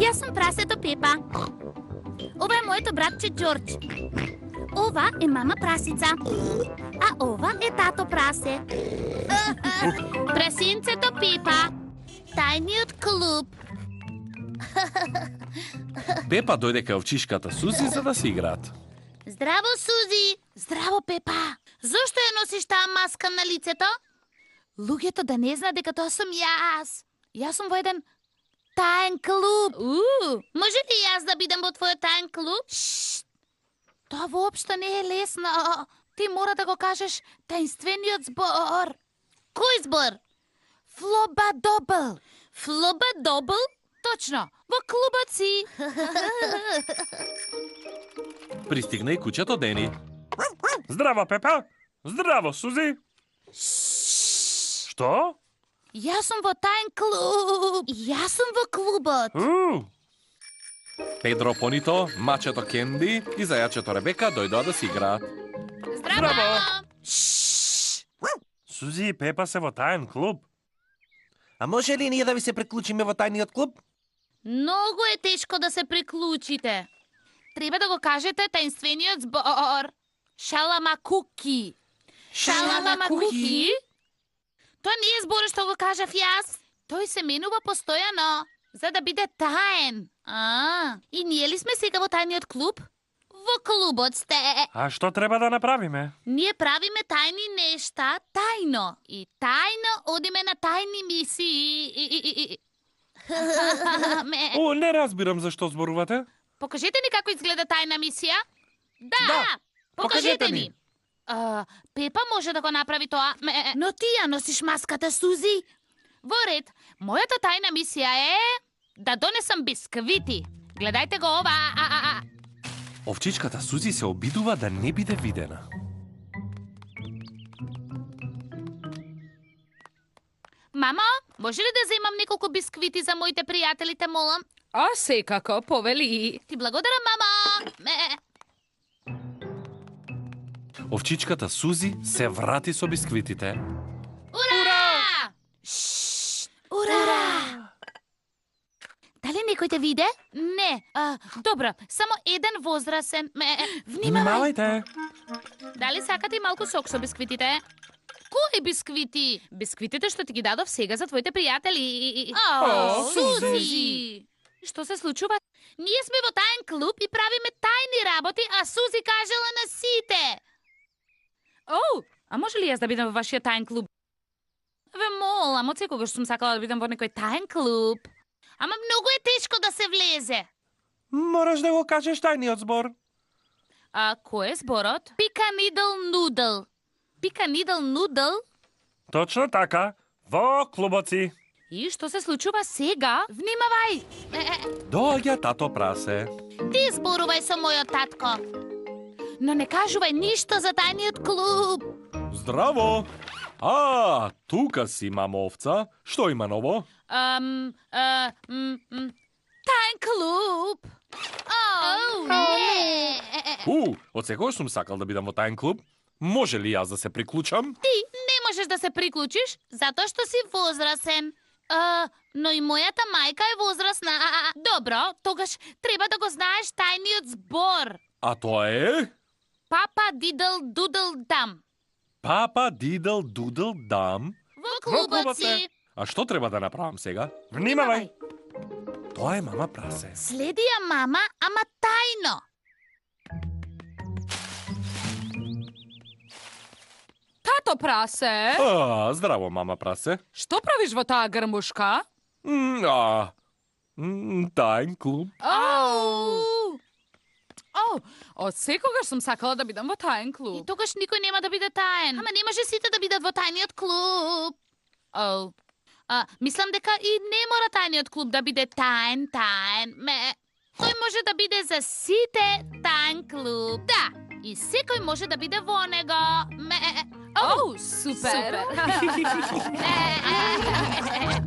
Јас сум прасето Пепа. Ова е моето братче Џорџ. Ова е мама прасица. А ова е тато прасе. Прасинцето Пепа. Тајниот клуб. Пепа дојде кај овчишката Сузи за да си играат. Здраво, Сузи! Здраво, Пепа! Зошто ја носиш таа маска на лицето? Луѓето да не знаат дека тоа сум јас. Јас сум во еден таен клуб. Може ли јас да бидам во твојот таен клуб? Шшт! Тоа воопшто не е лесно. Ти мора да го кажеш таинствениот збор. Кој збор? Флобадобл. Флобадобл? Точно, во клубот си. Пристигна и куќето Дени. Здраво, Пепа! Здраво, Сузи! Што? Јас сум во таен клуб. Јас сум во клубот. Педро Понито, мачето Кенди и зајачето Ребека дојдоа да си играат. Здраво! Сузи и Пепа се во таен клуб. А може ли ние да ви се приклучиме во тајниот клуб? Многу е тешко да се приклучите. Треба да го кажете таинствениот збор. Шаламакуки. Шаламакуки? Тоа не е зборот што го кажав јас. Тој се менува постојано, за да биде таен. И ние ли сме сега во тајниот клуб? Во клубот сте. А што треба да направиме? Ние правиме тајни нешта тајно. И тајно одиме на тајни мисии. Не разбирам зашто зборувате. Покажете ни како изгледа тајна мисија. Да, покажете ни. Пепа може да го направи тоа, но ти ја носиш маската, Сузи. Во ред, мојата тајна мисија е да донесам бисквити. Гледајте го ова. Овчичката Сузи се обидува да не биде видена. Мамо, може ли да земам неколку бисквити за моите пријатели, те молам? А секако, повели. Ти благодарам, мамо. Овчичката Сузи се врати со бисквитите. Ура! Ура! Дали некој те виде? Не. Добро, само еден возрасен. Внимавај. Дали сакате и малку сок со бисквитите? Кои бисквити? Бисквитите што ти ги дадов сега за твоите пријатели. Сузи! Што се случува? Ние сме во таен клуб и правиме тајни работи, а Сузи кажала на сите. А може ли јас да бидам во вашиот таен клуб? Ве молам, од секогаш сум сакала да бидам во некој таен клуб. Ама многу е тешко да се влезе. Мораш да го кажеш тајниот збор. Кој е зборот? Пиканидл нудл. Пиканидл нудл? Точно така, во клубот си. И што се случува сега? Внимавај! Доаѓа тато прасе. Ти зборувај со мојот татко. Но не кажувај ништо за тајниот клуб. Здраво! Тука си, мамо овца. Што има ново? Таен клуб. Не! Од секогаш сум сакал да бидам во таен клуб. Може ли јас да се приклучам? Ти не можеш да се приклучиш, затоа што си возрасен. Но и мојата мајка е возрасна. Добро, тогаш треба да го знаеш тајниот збор. А тоа е? Папа дидл дудл дам. Папа дидл дудл дам. Во клубот си. А што треба да направам сега? Внимавај. Тоа е мама прасе. Следи ја мама, ама тајно. Тато прасе, Здраво, мама прасе. што правиш во таа грмушка? Таен клуб. Од секогаш сум сакала да бидам во таен И клуб. тогаш никој нема да биде таен. Ама не може сите да бидат во тајниот клуб. Мислам дека и не мора тајниот клуб да биде таен. Тој може да биде за сите таен клуб. Да, и секој може да биде во него. Супер! Супер.